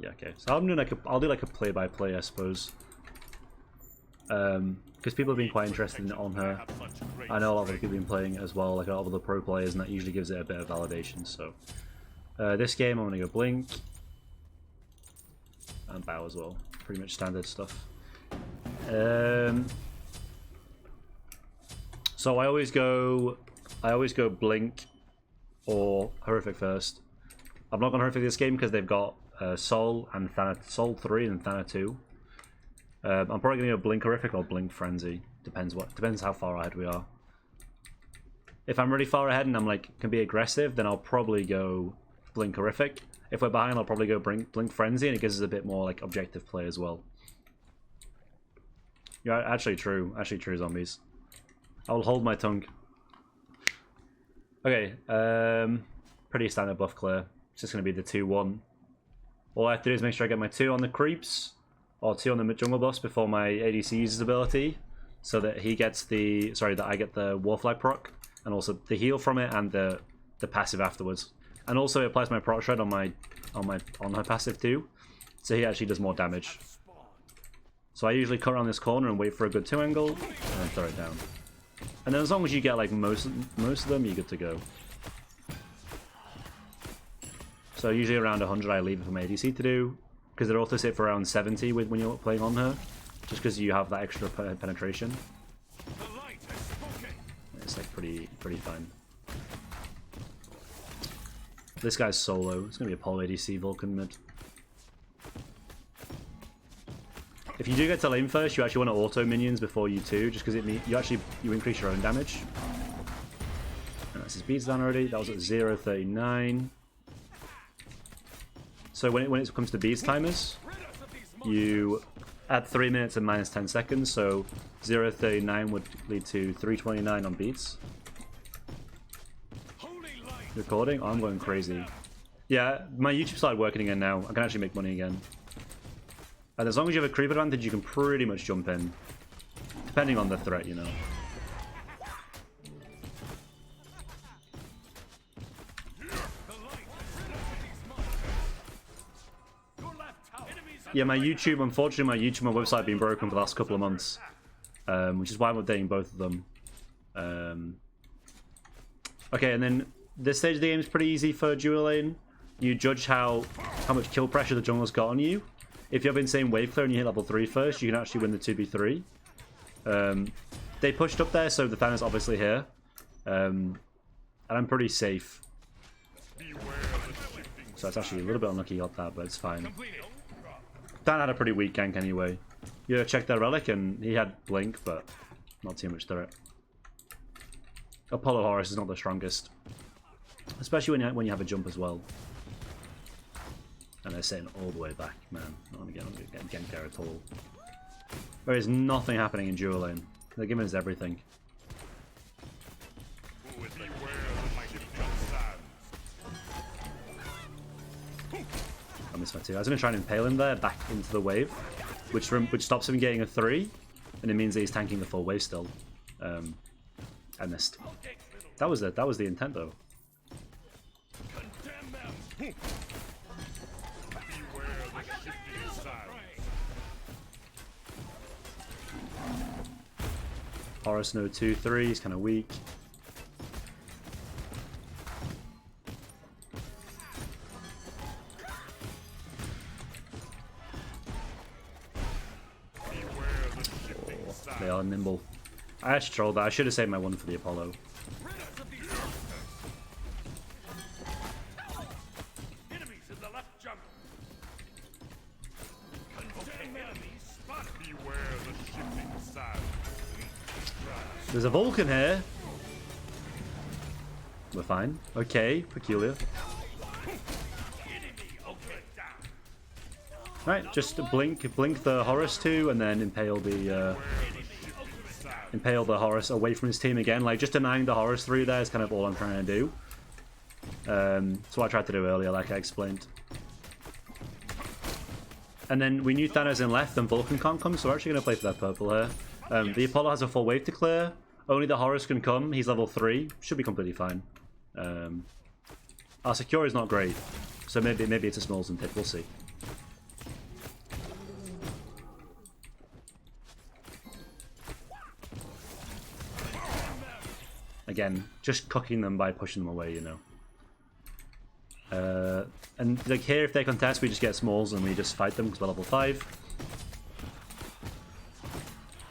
Yeah, okay. So I'm doing like I'll do like a play-by-play, I suppose. Because people have been quite interested in Anhur. I know a lot of other people have been playing it as well, like a lot of other pro players, and that usually gives it a bit of validation. So this game, I'm gonna go Blink and Bow as well. Pretty much standard stuff. So I always go Blink or Horrific first. I'm not going Horrific this game because they've got Soul and Soul 3 and Thana 2. I'm probably going to go Blink Horrific or Blink Frenzy. Depends how far ahead we are. If I'm really far ahead and I'm like can be aggressive, then I'll probably go Blink Horrific. If we're behind, I'll probably go Blink Frenzy, and it gives us a bit more like objective play as well. Yeah, actually true, zombies. I will hold my tongue. Okay, pretty standard buff clear. It's just going to be the 2-1. All I have to do is make sure I get my 2 on the creeps, or 2 on the jungle buffs before my ADC uses ability, so that he gets the, that I get the War Flag proc, and also the heal from it, and the passive afterwards. And also it applies my proc shred on her passive too, so he actually does more damage. So I usually cut around this corner and wait for a good 2 angle, and then throw it down. And then as long as you get like most of them, you're good to go. So usually around 100 I leave it for my ADC to do, because they're also sit for around 70 when you're playing on her, just because you have that extra penetration. It's like pretty fine. This guy's solo. It's gonna be a Apollo ADC Vulcan mid. If you do get to lane first, you actually want to auto minions before you too, just because you increase your own damage. And that's his beats down already. That was at 0.39. So when it comes to beats timers, you add 3 minutes and minus 10 seconds. So 0.39 would lead to 3.29 on beats. Recording? Oh, I'm going crazy. Yeah, my YouTube started working again now. I can actually make money again. And as long as you have a creep advantage, you can pretty much jump in. Depending on the threat, you know. Yeah, my YouTube, unfortunately, my website has been broken for the last couple of months. Which is why I'm updating both of them. Okay, and then this stage of the game is pretty easy for dual lane. You judge how much kill pressure the jungler's got on you. If you have insane wave clear and you hit level 3 first, you can actually win the 2v3. They pushed up there, so the Thana's obviously here. And I'm pretty safe. So it's actually a little bit unlucky he got that, but it's fine. Dan had a pretty weak gank anyway. You checked that relic and he had blink, but not too much threat. Apollo Horus is not the strongest. Especially when you have a jump as well. And they're sitting all the way back, man. Not gonna get ganked there at all. There is nothing happening in dual lane. They're giving us everything. I missed my 2. I was gonna try and impale him there, back into the wave, which stops him getting a 3, and it means that he's tanking the full wave still. I missed. That was the intent though. Horus no 2-3, he's kind of weak. Oh, they are nimble. I actually trolled that. I should have saved my 1 for the Apollo. There's a Vulcan here. We're fine. Okay, peculiar. Right, just blink the Horus too, and then impale the Horus away from his team again. Like just denying the Horus through there is kind of all I'm trying to do. That's what I tried to do earlier, like I explained. And then we knew Thanos in left and Vulcan can't come, so we're actually going to play for that purple here. The Apollo has a full wave to clear. Only the Horus can come. He's level 3. Should be completely fine. Our secure is not great, so maybe it's a Smolzen pick. We'll see. again, just cooking them by pushing them away, you know. And like here, if they contest, we just get smalls and we just fight them because we're level 5.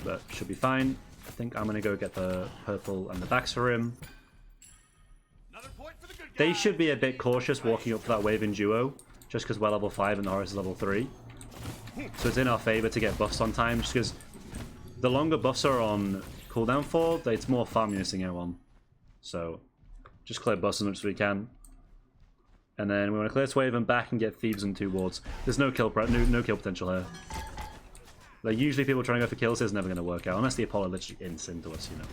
But should be fine. I think I'm gonna go get the purple and the backs for him. They should be a bit cautious walking up for that wave in duo, just because we're level 5 and the Horus is level 3. So it's in our favor to get buffs on time, just because the longer buffs are on cooldown for, it's more farm you're missing out on. So just clear buffs as much as we can. And then we want to clear this wave and back and get Thebes and 2 wards. There's no kill no kill potential here. Like usually people trying to go for kills is never going to work out, unless the Apollo literally ints into us, you know.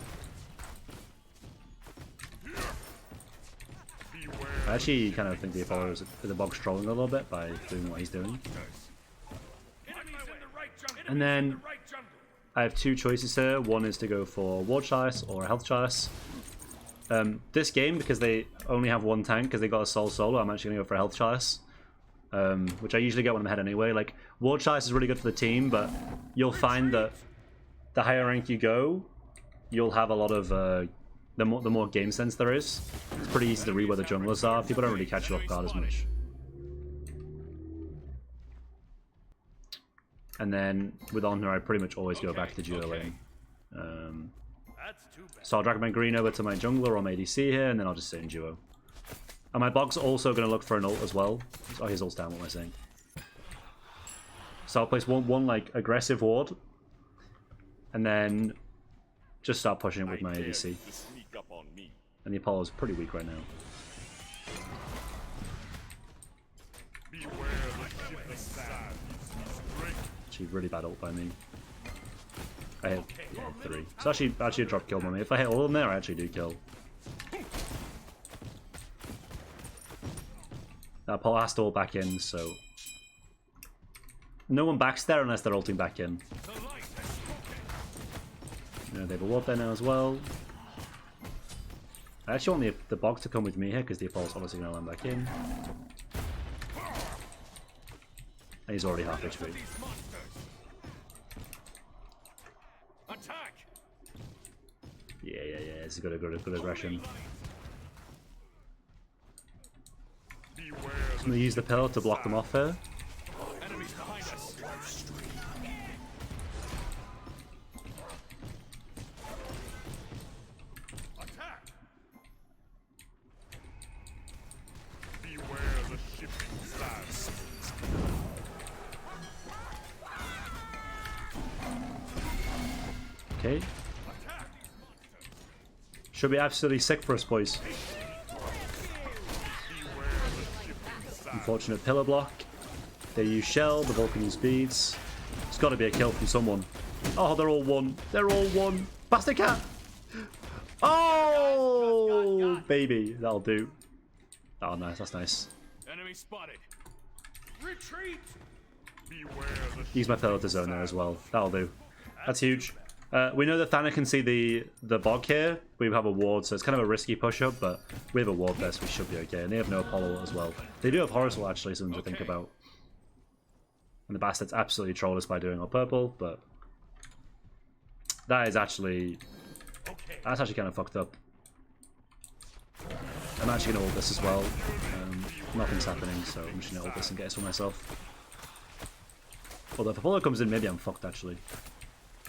I actually kind of think the Apollo is the bog's trolling a little bit by doing what he's doing. And then I have 2 choices here. One is to go for Ward Chalice or a Health Chalice. This game, because they only have 1 tank, because they got a Soul Solo, I'm actually going to go for a Health Chalice. Which I usually get when I'm ahead anyway. Like, Ward Chalice is really good for the team, but you'll find that the higher rank you go, you'll have a lot of... the more game sense there is. It's pretty easy to read where the junglers are. People don't really catch you off guard as much. And then with Anhur, I pretty much always go back to duo lane. So I'll drag my green over to my jungler or my ADC here, and then I'll just sit in duo. And my bog's also going to look for an ult as well. Oh, his ult's down, what am I saying? So I'll place one like aggressive ward, and then just start pushing it with my ADC. And the Apollo's pretty weak right now. Actually, really bad ult by me. I hit 3. So actually a drop kill by me. If I hit all of them there, I actually do kill. That Apollo has to ult back in, so... No one backs there unless they're ulting back in. You know, they have a ward there now as well. I actually want the bog to come with me here because the Apollo's obviously going to land back in. And he's already half HP. Yeah, it's a good aggression. I'm going to use the pillar to block them off here. Okay. Should be absolutely sick for us, boys. Unfortunate pillar block. They use shell, the Vulcan use beads. It's got to be a kill from someone. Oh, they're all one. They're all one. Bastard cat! Oh, baby. That'll do. Oh, nice. That's nice. Enemy spotted. Retreat! Use my pillar to zone there as well. That'll do. That's huge. We know that Thana can see the bog here. We have a ward, so it's kind of a risky push-up, but we have a ward there, so we should be okay. And they have no Apollo as well. They do have Horus, actually, something to think about. And the bastards absolutely trolled us by doing our purple, but... That's actually kind of fucked up. I'm actually going to ult this as well. Nothing's happening, so I'm just going to ult this and get this for myself. Although if Apollo comes in, maybe I'm fucked, actually.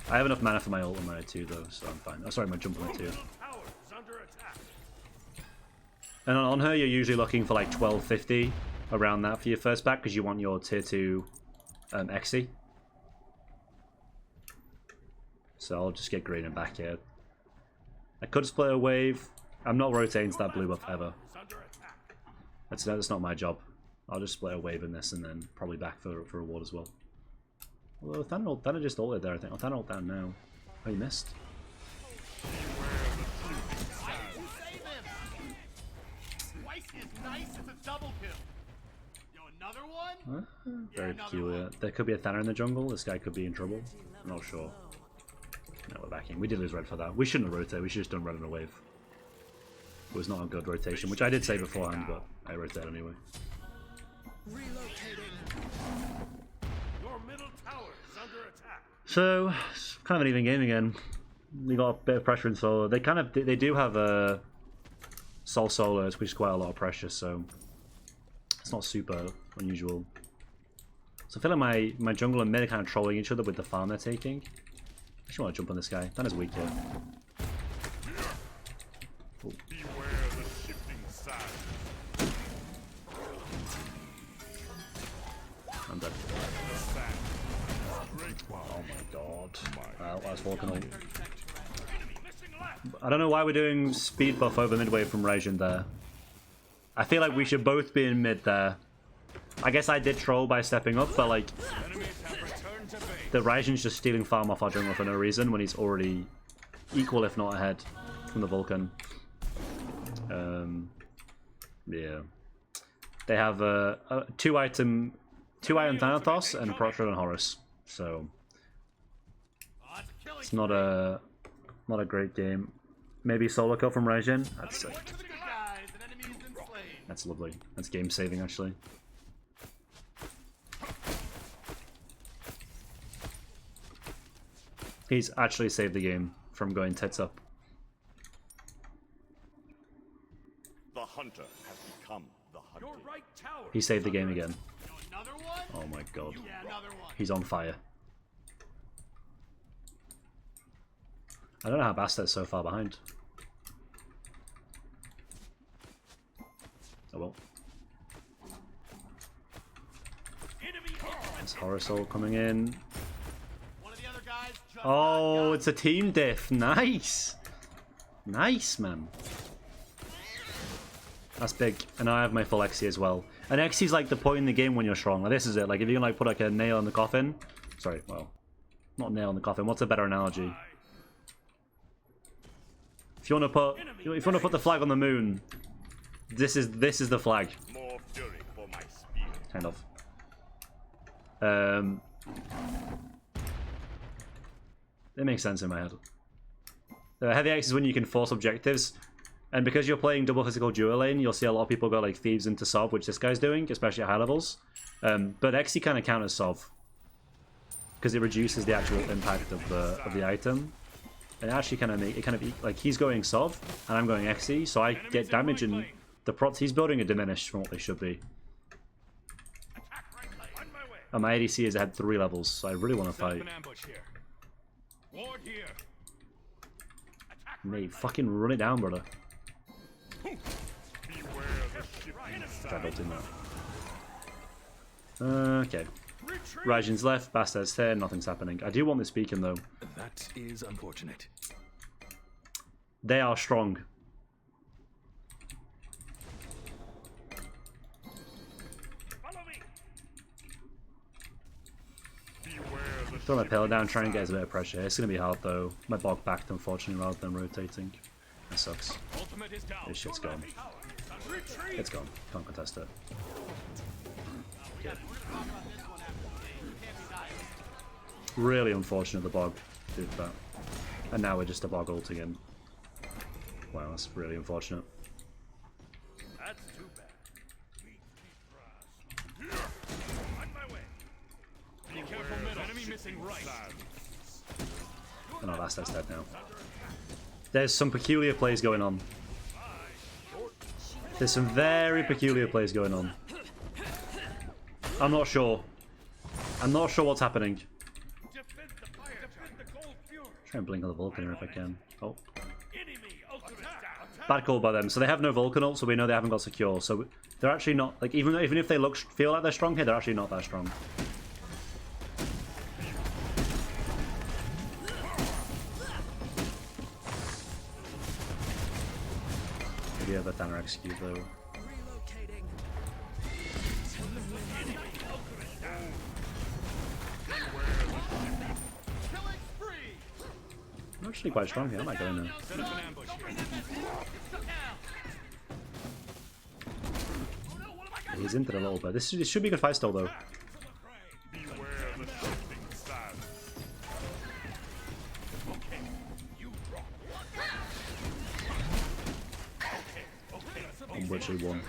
I have enough mana for my ult and my 2 though, so I'm fine. Oh, sorry, my jump on my 2. And on her, you're usually looking for like 1250 around that for your first back because you want your tier 2 XC. So I'll just get green and back here. I could split a wave. I'm not rotating to that blue buff ever. That's not my job. I'll just split a wave in this and then probably back for a ward as well. Although Thana just ulted there, I think. Oh, Thana ult down now. Oh, he missed. Very peculiar. There could be a Thana in the jungle. This guy could be in trouble. I'm not sure. No, we're backing. We did lose red for that. We shouldn't have rotated. We should have just done red in a wave. It was not a good rotation, which I did say beforehand, but I rotated anyway. So, it's kind of an even game again. We got a bit of pressure in solo. They do have a Sol solos, which is quite a lot of pressure, so it's not super unusual. So I feel like my jungle and mid are kind of trolling each other with the farm they're taking. I actually want to jump on this guy. That is weak here. Cool. I'm dead. Oh my god. Wow, that's Volcanite. I don't know why we're doing speed buff over midway from Rajin there. I feel like we should both be in mid there. I guess I did troll by stepping up, but like the Rajin's just stealing farm off our jungle for no reason when he's already equal if not ahead from the Vulcan. Yeah. They have a two item Thanatos and Protro and Horus, so it's not a great game. Maybe solo kill from Rajin. That's sick. That's lovely. That's game saving actually. He's actually saved the game from going tits up. The hunter has become the hunted. He saved the game again. Oh my god. He's on fire. I don't know how Bastard's so far behind. Oh well. There's Horror Soul coming in. Oh, it's a team diff. Nice. Nice, man. That's big. And I have my full XC as well. And XC is like the point in the game when you're strong. Like this is it. Like if you can like put like a nail in the coffin. Sorry, well, not nail in the coffin. What's a better analogy? If you want to put the flag on the moon, this is the flag. More fury for my spear. Kind of. It makes sense in my head. Heavy X is when you can force objectives, and because you're playing double physical dual lane, you'll see a lot of people go like Thieves into Sov, which this guy's doing, especially at high levels. But XE kind of counters Sov because it reduces the actual impact of the item. And it actually kind of like he's going Sov and I'm going XE, so I get damage and the prots he's building are diminished from what they should be. And my ADC is ahead 3 levels, so I really want to fight. Mate, fucking run it down, brother. Try building that. Okay. Rajin's left, Bastard's here, nothing's happening. I do want this beacon though. That is unfortunate. They are strong. Throw my pillar down, try and get a bit of pressure. It's going to be hard though. My bog backed unfortunately rather than rotating. That sucks. This shit's gone. It's gone. Can't contest it. Okay. Really unfortunate the bog did that. And now we're just a bog ult again. Wow, that's really unfortunate. That's too bad. Be careful, enemy missing right. Oh no, that's dead now. There's some peculiar plays going on. There's some very peculiar plays going on. I'm not sure. I'm not sure what's happening. Try and blink on the Vulcan here if I can. Oh. Bad call by them. So they have no Vulcan ult, so we know they haven't got secure. So they're actually not, like, even if they feel like they're strong here, they're actually not that strong. Maybe have a Thaner execute though. I'm actually quite strong here. I might go in there. He's into it a little bit. This should be a good fight still, though. On which he won.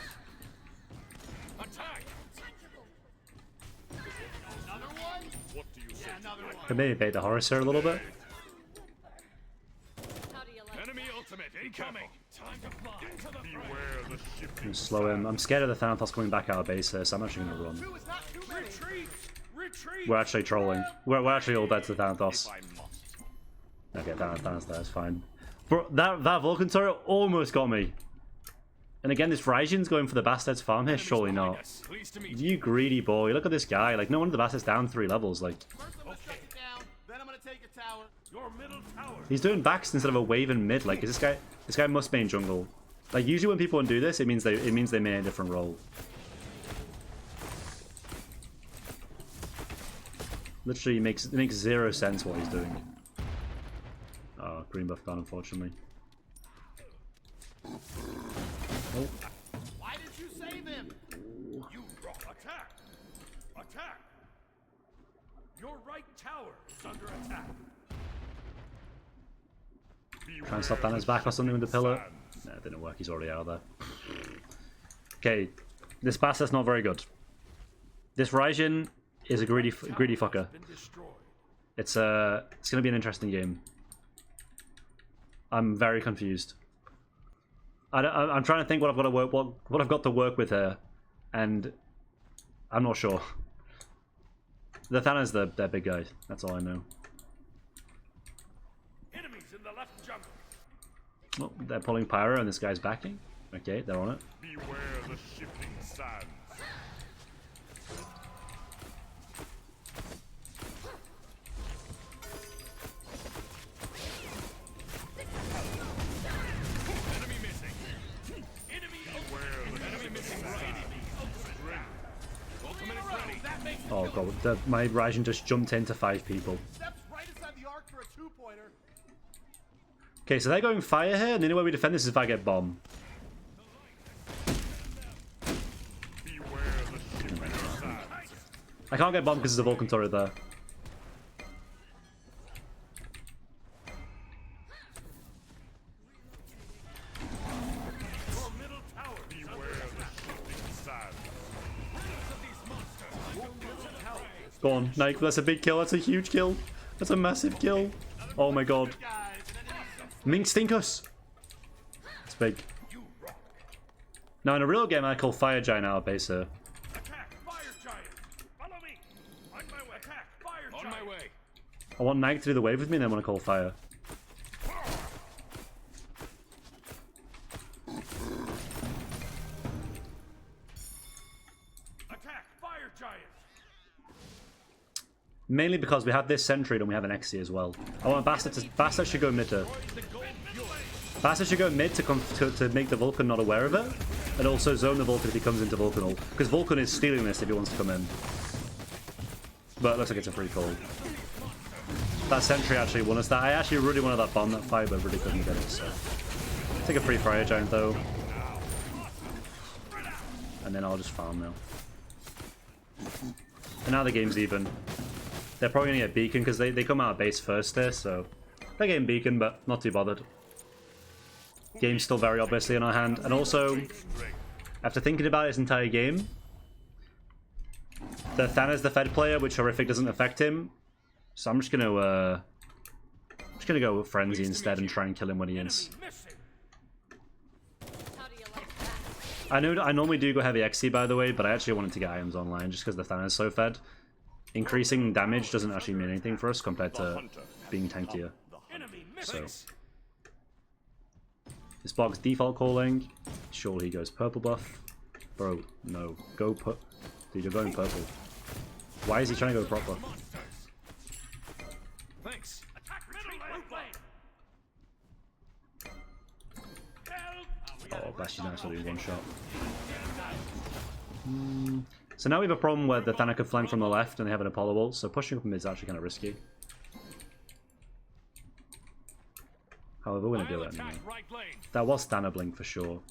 Could maybe bait the Horus here a little bit. incoming. Time to fly. Into the Beware the shifting I'm slow him. I'm scared of the Thanatos coming back out of base here, so I'm actually gonna run. retreat. Retreat. We're actually trolling. We're actually all dead to the Thanatos. I must. Okay, Thanatos there is fine. Bro, that Vulcan turret almost got me. And again, this Raijin's going for the Bastard's farm here? Surely not. Pleased to meet You greedy boy. Look at this guy. Like, no wonder the Bastard's down 3 levels. Like, First I'm gonna shut it down, then I'm gonna take a tower. Your middle tower. he's doing backs instead of a wave in mid. Like, is this guy must main jungle. Like, usually when people do this, it means they main a different role. Literally it makes 0 sense what he's doing. Oh, green buff gone, unfortunately. Oh. Why did you save him? You rock. Attack. Attack. Your right tower is under attack. Try and stop Thanos back or something with the pillar. No, it didn't work. He's already out of there. Okay, this Bastard's not very good. This Raijin is a greedy fucker. It's gonna be an interesting game. I'm very confused. I'm trying to think what I've got to work what I've got to work with here, and I'm not sure. The Thanos, they're big guys. That's all I know. Enemies in the left jungle. Oh, they're pulling Pyro, and this guy's backing. Okay, they're on it. Beware the shifting sands. enemy missing. Enemy missing right. Ultimate is ready. That makes Oh god, my Raijin just jumped into 5 people. steps right inside the arc for a 2-pointer. Okay, so they're going fire here, and the only way we defend this is if I get bomb. Beware the shifting sands. I can't get bomb because there's a Vulcan turret there. Your middle tower. Beware the shifting sands. Go on, Nike, that's a big kill, that's a huge kill. That's a massive kill. Oh my god. Guys, and then Mink Stinkus! It's big. Now in a real game I call Fire Giant out of base here. Attack. Fire giant. Follow me. On my way. Attack. Fire On giant. my way. I want Nike to do the wave with me and then I want to call Fire. Attack. Fire giant. Mainly because we have this Sentry and we have an XC as well. I want Bastard should go mid here. Bastard should go mid to make the Vulcan not aware of it. And also zone the Vulcan if he comes into Vulcan ult. Because Vulcan is stealing this if he wants to come in. But it looks like it's a free call. That Sentry actually won us that. I actually really wanted that bomb, that fire, but really couldn't get it, so. Take a free Fire Giant though. And then I'll just farm now. And now the game's even. They're probably going to get Beacon because they come out of base first here, so they're getting Beacon, but not too bothered. Game's still very obviously in our hand. And also, after thinking about this entire game, the Thanos the Fed player, which horrific doesn't affect him, so I'm just gonna go with Frenzy instead and try and kill him when he is. How do you like that? I normally do go heavy XC by the way, but I actually wanted to get items online just because the Thanos is so fed. Increasing damage doesn't actually mean anything for us compared to being tankier. Enemy So this Bog's default calling. Sure, he goes purple buff. Bro, no. Go put. Dude, you're going purple. Why is he trying to go proper? Thanks. Attack middle lane. Help. Oh, Bastion's actually one shot. So now we have a problem where the Thana could flank from the left and they have an Apollo ult, so pushing up him is actually kind of risky. However, we're going to do it anyway. Right lane. That was Thana blink for sure.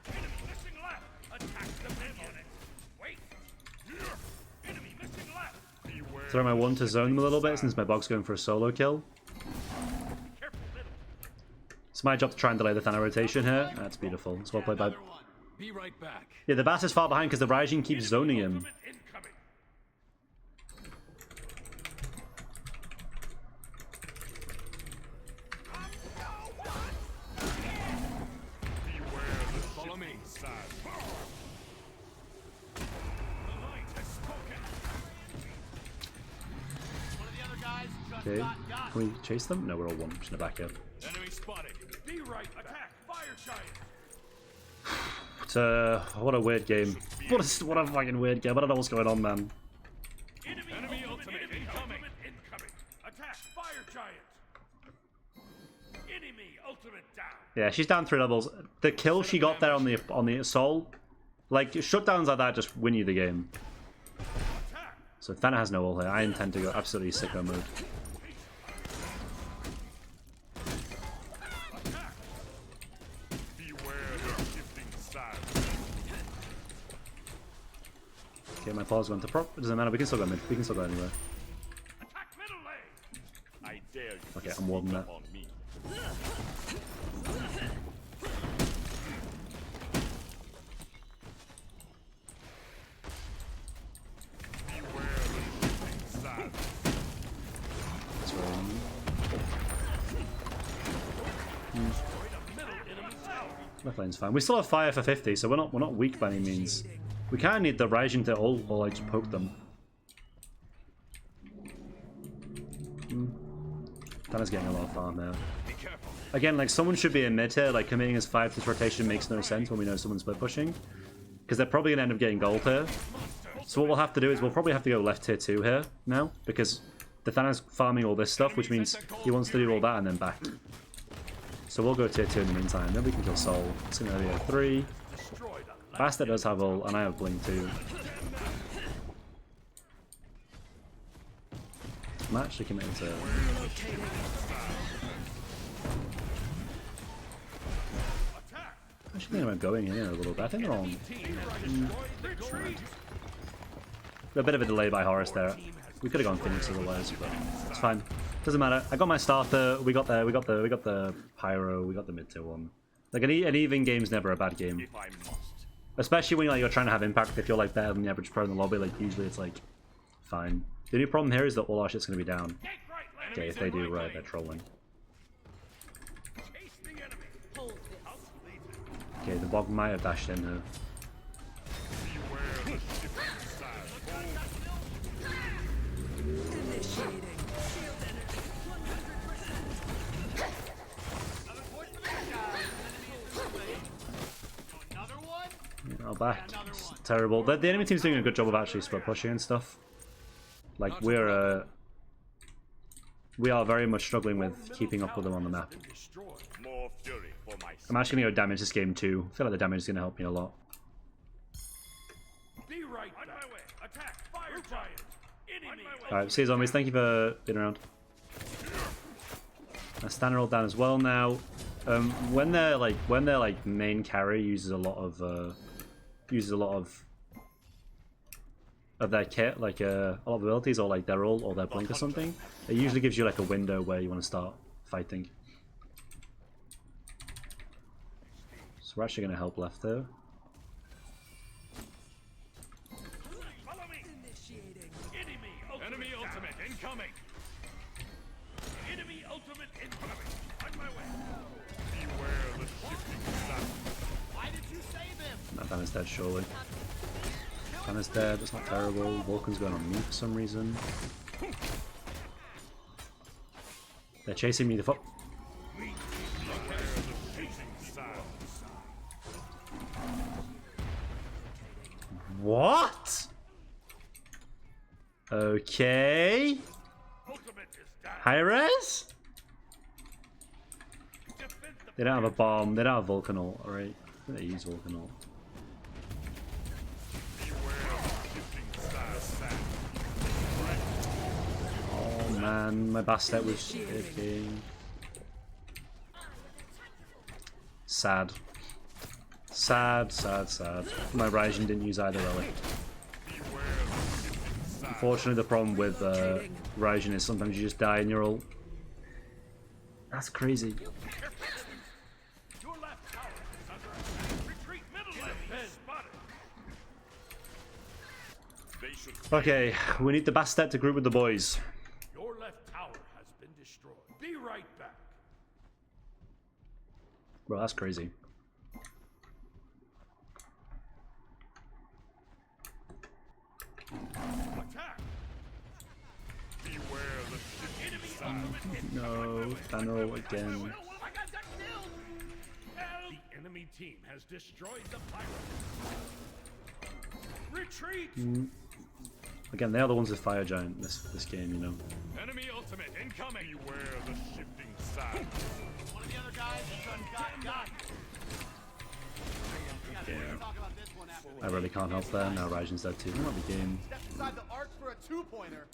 Enemy missing left. Attack the minion. Wait. Enemy missing left. Beware. Throw my one to zone him a little bit since my Bog's going for a solo kill. Careful middle. It's my job to try and delay the Thana rotation here. That's beautiful. It's well played by... Be right back. Yeah, the Bass is far behind because the Raijin keeps zoning him. Ultimate incoming. Okay. Can we chase them? No, we're all one. Just in the back here. Enemy spotted. Be right. Attack. Fire giant. What a weird game. What a fucking weird game. I don't know what's going on, man. Enemy ultimate incoming. Incoming. Attack. Fire giant. Enemy ultimate down. Yeah, she's down 3 levels. The kill she got there on the assault, like shutdowns like that just win you the game. Attack. So Thana has no ult here. I intend to go absolutely sicko mode. Beware the shifting side. Okay, my pause going to prop. It doesn't matter. We can still go mid. We can still go anywhere. Attack middle lane. I dare you. Okay, I'm warding that. On me. Beware the shifting side. That's right. Left lane's fine. We still have fire for 50, so we're not weak by any means. We kind of need the Raijin to ult or like just poke them. Thana's getting a lot of farm now. Be careful. Again, like someone should be in mid here. Like committing his 5 to this rotation makes no sense when we know someone's split pushing, because they're probably gonna end up getting gold here. So what we'll have to do is we'll probably have to go left tier 2 here now, because the Thana's farming all this stuff, which means he wants to do all that and then back. So we'll go tier 2 in the meantime. Then we can kill Soul. It's gonna be a 3. Bastard does have ult, and I have blink too. I'm actually committing to. I should think about going in here a little bit. I think they're on. A bit of a delay by Horus there. We could have gone Phoenix otherwise, but it's fine. Doesn't matter. I got my starter. We got the pyro. We got the mid tier one. Like an even game's never a bad game, If I must. especially when you're trying to have impact. If you're like better than the average pro in the lobby, like usually it's like fine. The only problem here is that all our shit's gonna be down. Okay, if they do right, they're trolling. Chase the enemy. Hold this. Okay, the bog might have dashed in here. Beware the shifting side. Initiating. Shield energy. 100%. Another point for this guy. Enemy is in the way. Another one. Oh, back. It's terrible. The enemy team's doing a good job of actually split pushing and stuff. Like we are very much struggling with keeping up with them on the map. Destroyed. More fury for my I'm actually gonna go damage this game too. I feel like the damage is gonna help me a lot. Be right on my way. Attack. Fire giant. Enemy. Alright, see you zombies, thank you for being around. I stand roll down as well now. When they're like main carry uses a lot of their kit, like a lot of abilities or like their ult or their blink or something. It usually gives you like a window where you want to start fighting. So we're actually gonna help left there. Follow me. Initiating. Enemy ultimate incoming. Enemy ultimate incoming. On my way. Beware the shifting side. Why did you save him? That Thana's dead surely. Thana's dead, that's not terrible. Vulcan's going on me for some reason. They're chasing me the fuck. What? Okay. Ultimate is down. High res? Defend the They don't have a bomb, they don't have Vulcan ult, alright. I think they use Vulcan ult. Oh man, my Bastet was shaking. Sad. Sad, sad, sad. My Raijin didn't use either relic. Unfortunately, the problem with Raijin is sometimes you just die in your ult. That's crazy. Your left tower is under attack. Retreat middle lane. Spotted. They should. Okay, we need the Bastet to group with the boys. Your left tower has been destroyed. Be right back. Bro, that's crazy. Attack. Beware the enemy No, Thanos again. I got killed! The enemy team has destroyed the pirate. Retreat! Again, they are the ones with Fire Giant this game, you know. Enemy ultimate incoming. Beware the shifting sands. One of the other guys got. Yeah. Talk about this one after I really can't help there. Now Raijin's dead too. Not the game. step inside the arch for a two-pointer.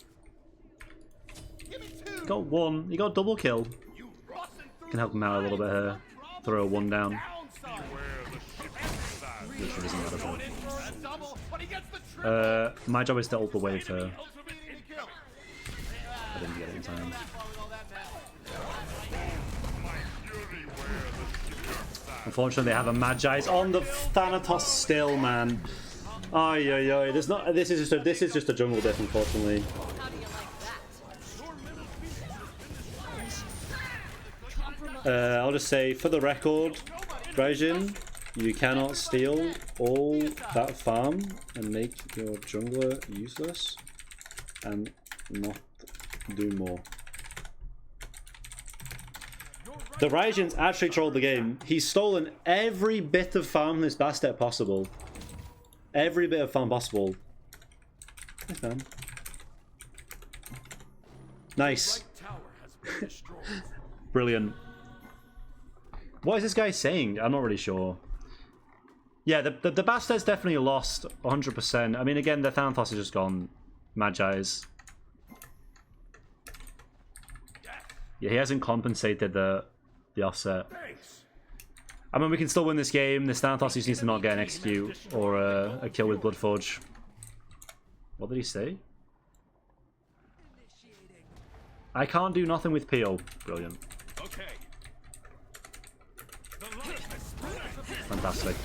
Give me two. Got one. He got a double kill. You busting through Can help him out a little bit here. Throw a one down. downside. Beware the shifting sands. Literally doesn't matter. Going in for a double, but he gets the triple. My job is to ult the wave here. Speeding to kill. I didn't get it in time. That's why we all that My fury wear the shifting sands. Unfortunately, they have a Magi's on the Thanatos still, man. Ay ay ay. There's not. This is just a jungle death, unfortunately. How do you like that? I'll just say, for the record, Raijin, you cannot steal all that farm and make your jungler useless and not do more. The Raijin's actually trolled the game. He's stolen every bit of farm in this basket possible. Every bit of farm possible. Hey, fam. Nice. Tower has been destroyed. Brilliant. What is this guy saying? I'm not really sure. Yeah, the Bastard's definitely lost 100%. I mean, again, the Thanatos has just gone Magi's. Yeah, he hasn't compensated the offset. Thanks. I mean, we can still win this game. This Thanatos just needs to not get an execute or a kill with Bloodforge. What did he say? I can't do nothing with PO. Brilliant. Okay. The light has spread. Fantastic.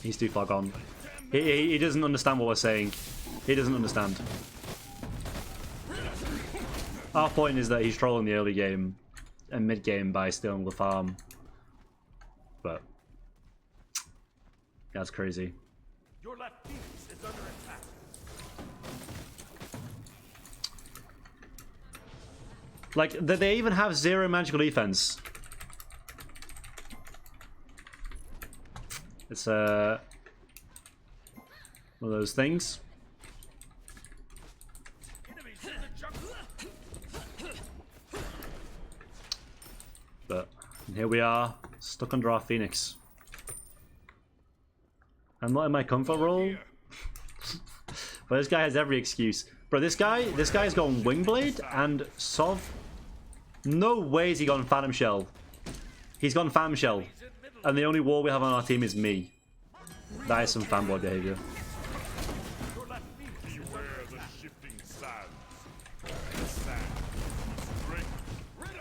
He's too far gone. He doesn't understand what we're saying. He doesn't understand. Our point is that he's trolling the early game and mid game by stealing the farm. But that's crazy. Your left Phoenix is under attack. Like, they even have 0 magical defense. It's one of those things. Enemies in the jungle. But here we are, stuck under our Phoenix. I'm not in my comfort role. But this guy has every excuse. Bro, this guy's gone Wingblade and Sov. No way has he gone Phantom Shell. He's gone Phantom Shell. And the only wall we have on our team is me. That is some fanboy behavior. Your left Phoenix is under attack. Shifting sands.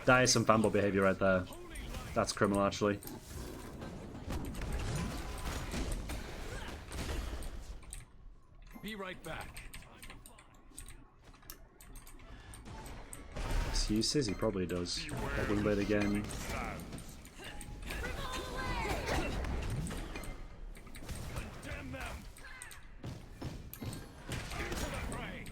That is some fanboy behavior right there. That's criminal, actually. Be right back. Excuses? He probably does. Got Wingblade again. Condemn them. Into the fray.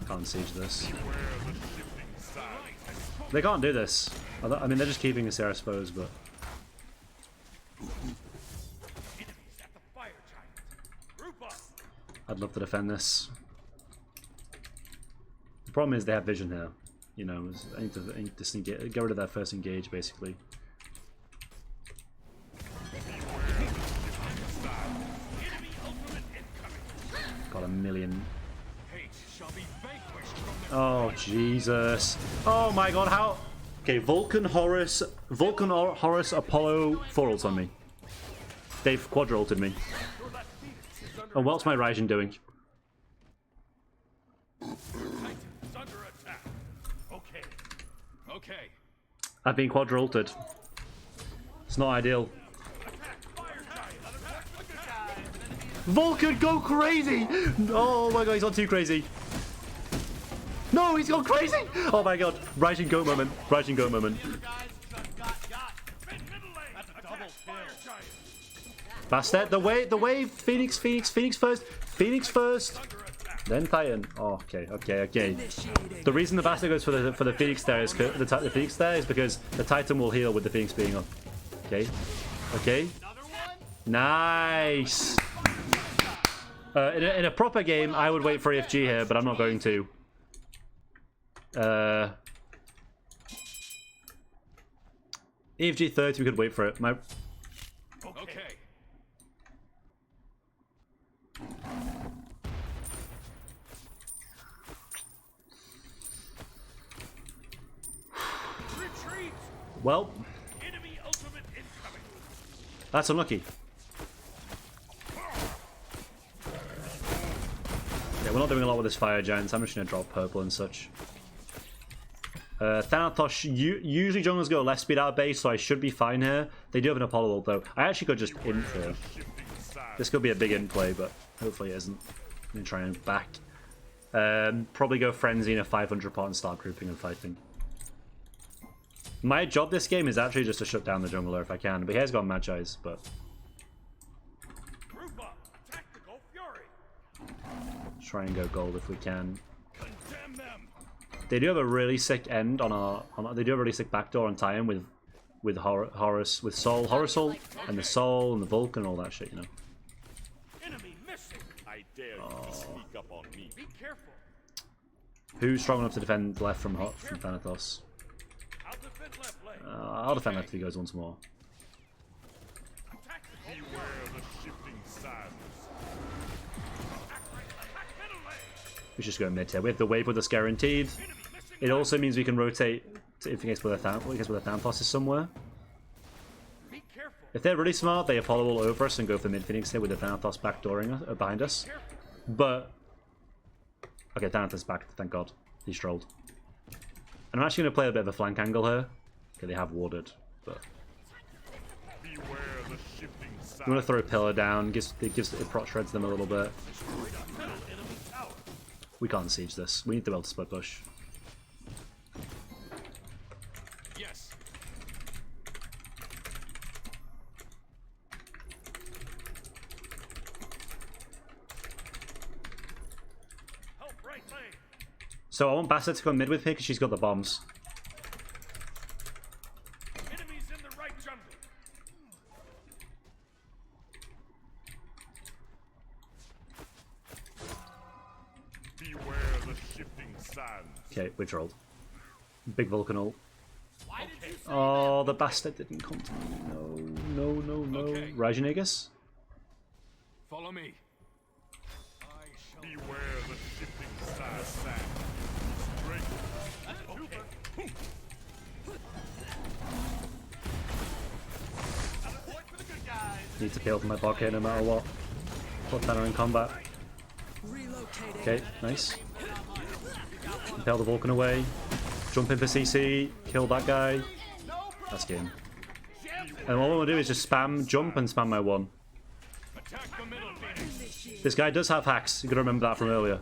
Can't siege this. Beware the shifting sands. They can't do this. I mean, they're just keeping us here, I suppose, but... Enemies at the fire giant. Group up. I'd love to defend this. The problem is they have vision here. You know, I need to get rid of that first engage, basically. Got a million. Hate shall be vanquished from the Oh, Jesus. Oh my god, how... Okay, Vulcan, Horus, Apollo, 4 ults on me. They've quadra ulted me. And what's my Raijin doing? Titan is under attack. Okay. Okay. I've been quadra ulted. It's not ideal. Vulcan, go crazy! Oh my god, he's gone too crazy. No, he's gone crazy! Oh my god, Raijin go moment. Raijin go moment. Guys just got. Middle lane. That's a double Fire kill. giant. That's it. The wave. Phoenix first. Phoenix first. Under attack. Then Titan. Oh, okay, okay, okay. Initiating. The reason the Bastard goes for the Phoenix there is the Phoenix there is because the Titan will heal with the Phoenix being up. Okay, okay. Another one? Nice. In a proper game, I would wait for EFG here, but I'm not going to. EFG 30, we could wait for it. Okay. Retreat! Well, Enemy ultimate incoming! that's unlucky. Yeah, we're not doing a lot with this Fire Giant, so I'm just going to drop purple and such. Thanatos, usually junglers go less speed out of base, so I should be fine here. They do have an Apollo ult though. I actually could just int here. This could be a big int play, but hopefully it isn't. I'm going to try and back. Probably go Frenzy in a 500 pot and start grouping and fighting. My job this game is actually just to shut down the jungler if I can, but he has got Magi's, but... Group up! Attack the Gulf Fury! Try and go gold if we can. Condemn them! They do have a really sick end on our... they do have a really sick backdoor on tie-in with Horus, with Soul, Horus Ult, and the Soul, and the Vulcan, and all that shit, you know. Enemy missing! I dare you to sneak up on me. Be careful! Who's strong enough to defend left from Thanatos? I'll defend left lane. I'll defend left if he goes once more. Attack the Gulf Beware the shifting sands. Attack middle lane! We should just go mid here. We have the wave with us guaranteed. Enemy missing! It also means we can rotate if in case where the Thanatos is somewhere. Be careful! If they're really smart, they Apollo all over us and go for mid Phoenix here with the Thanatos backdooring us, behind us. But okay, Thanatos back, thank God. He strolled. And I'm actually going to play a bit of a flank angle here. Okay, they have warded, but Beware the shifting sands. I'm going to throw a pillar down. It prot shreds them a little bit. Enemy tower. We can't siege this. We need to be able to split push. Yes. Help right lane. So I want Bassett to go mid with me because she's got the bombs. Enemies in the right jungle. Beware the shifting sands. Okay, we trolled. Big Vulcan ult. Why did you say Oh, the bastard didn't come to me. No, no, no, no. Okay. Rajanagus? Follow me. I shall. Beware the shifting sands. Strength. That's okay. Another point for the good guys. Need to peel for my bot here no matter what. Put Tanner in combat. Relocating. Okay, nice. Impale the Vulcan away. Jump in for CC. Kill that guy. That's game. And all I'm going to do is just spam jump and spam my one. Attack the middle Phoenix. This guy does have hacks. You got to remember that from earlier.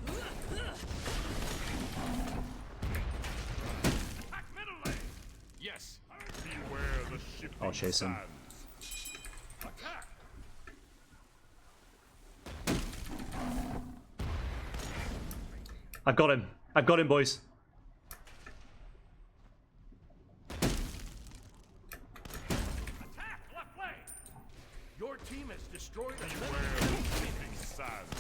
Attack middle lane. Yes. Beware the shifting I'll chase him. sands. Attack. I've got him. I've got him, boys. Attack left lane. Your team has destroyed a beware the shifting sands.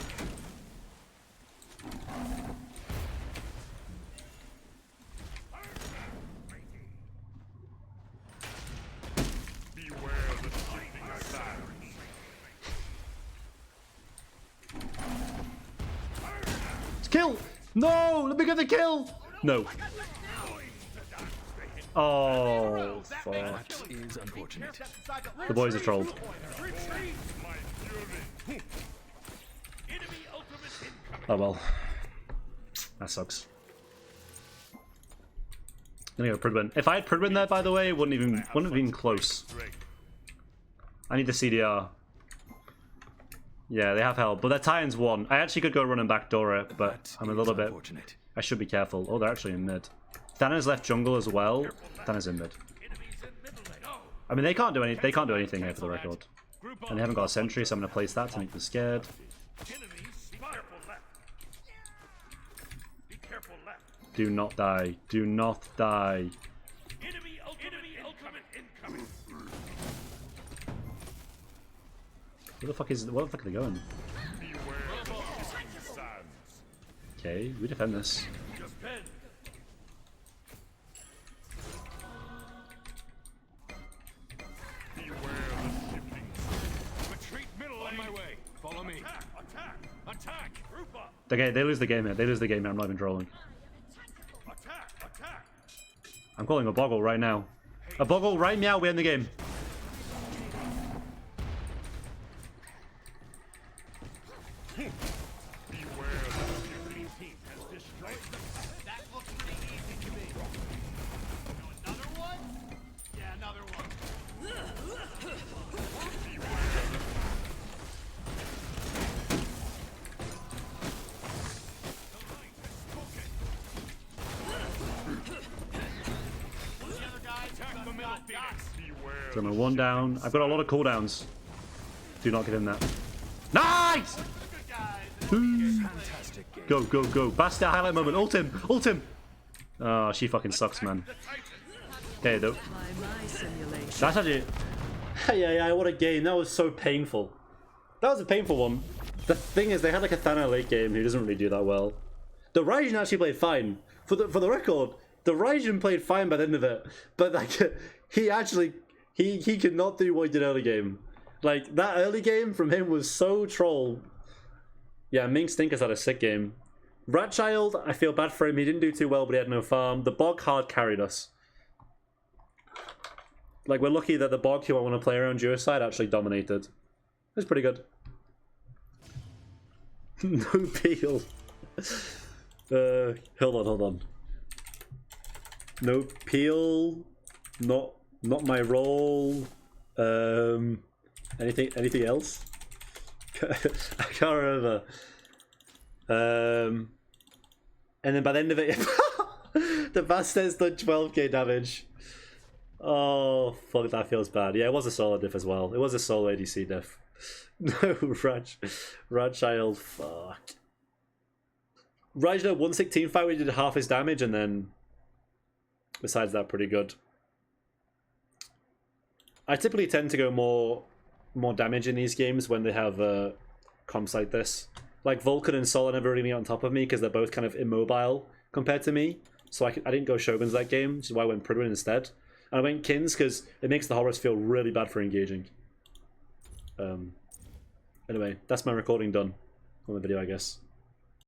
Beware the shifting sands. Kill! No! Let me get the kill! No. Oh, fuck. Is unfortunate. The boys are trolled. Retreat, my fury. Enemy ultimate incoming. Oh well. That sucks. I'm gonna go Pridwin. If I had Pridwin there, by the way, it wouldn't have been close. I need the CDR. Yeah, they have help, but their Titans won. I actually could go run and backdoor it, but I'm a little bit... Unfortunate. I should be careful. Oh, they're actually in mid. Thana's left jungle as well. Thana's in mid. Enemies in middle lane. Oh, I mean, they can't do anything here for the record. group And they haven't got a sentry, so I'm gonna place that to make them scared. enemies. Be careful left. Do not die. Do not die. Enemy incoming. Where the fuck are they going? Beware the shifting sands. Okay, we defend this. Just bend. Beware the shifting sands. Retreat middle on my way. Follow me. Attack! Group up. Okay, they lose the game here. They lose the game here. I'm not even trolling. Attack. I'm calling a boggle right now. A boggle right meow, we end the game. Beware the shifting team has destroyed the That looks pretty easy to me. Another one? Yeah, another one. The other guys Attack the middle, Phoenix. beware. So I'm one down. I've got a lot of cooldowns. Do not give him that. Nice! good guys. Fantastic game. Go, go, go. Bastard highlight moment. Ult him. Ult him. Oh, she fucking sucks, man. Okay, though. My simulation. That's actually... Yeah, what a game. That was so painful. That was a painful one. The thing is, they had like a Thana late game who doesn't really do that well. The Raijin actually played fine. For the record, the Raijin played fine by the end of it. But like, he actually... He could not do what he did early game. Like, that early game from him was so troll. Yeah, Mink Stinkers had a sick game. Ratchild, I feel bad for him. He didn't do too well, but he had no farm. The Bog hard carried us. Like, we're lucky that the Bog who I want to play around Duo side actually dominated. It was pretty good. No peel. Hold on. No peel. Not my role. Anything else? I can't remember. And then by the end of it, the Bastards done 12k damage. Oh, fuck, that feels bad. Yeah, it was a solo diff as well. It was a solo ADC diff. No, Ratchild, fuck. Rajna 116 fight, we did half his damage, and then besides that, pretty good. I typically tend to go more damage in these games when they have comps like this. Like Vulcan and Sol are never really on top of me because they're both kind of immobile compared to me. So I didn't go Shoguns that game, which is why I went Pridwin instead. And I went Kins because it makes the Horus feel really bad for engaging. Anyway, that's my recording done on the video, I guess.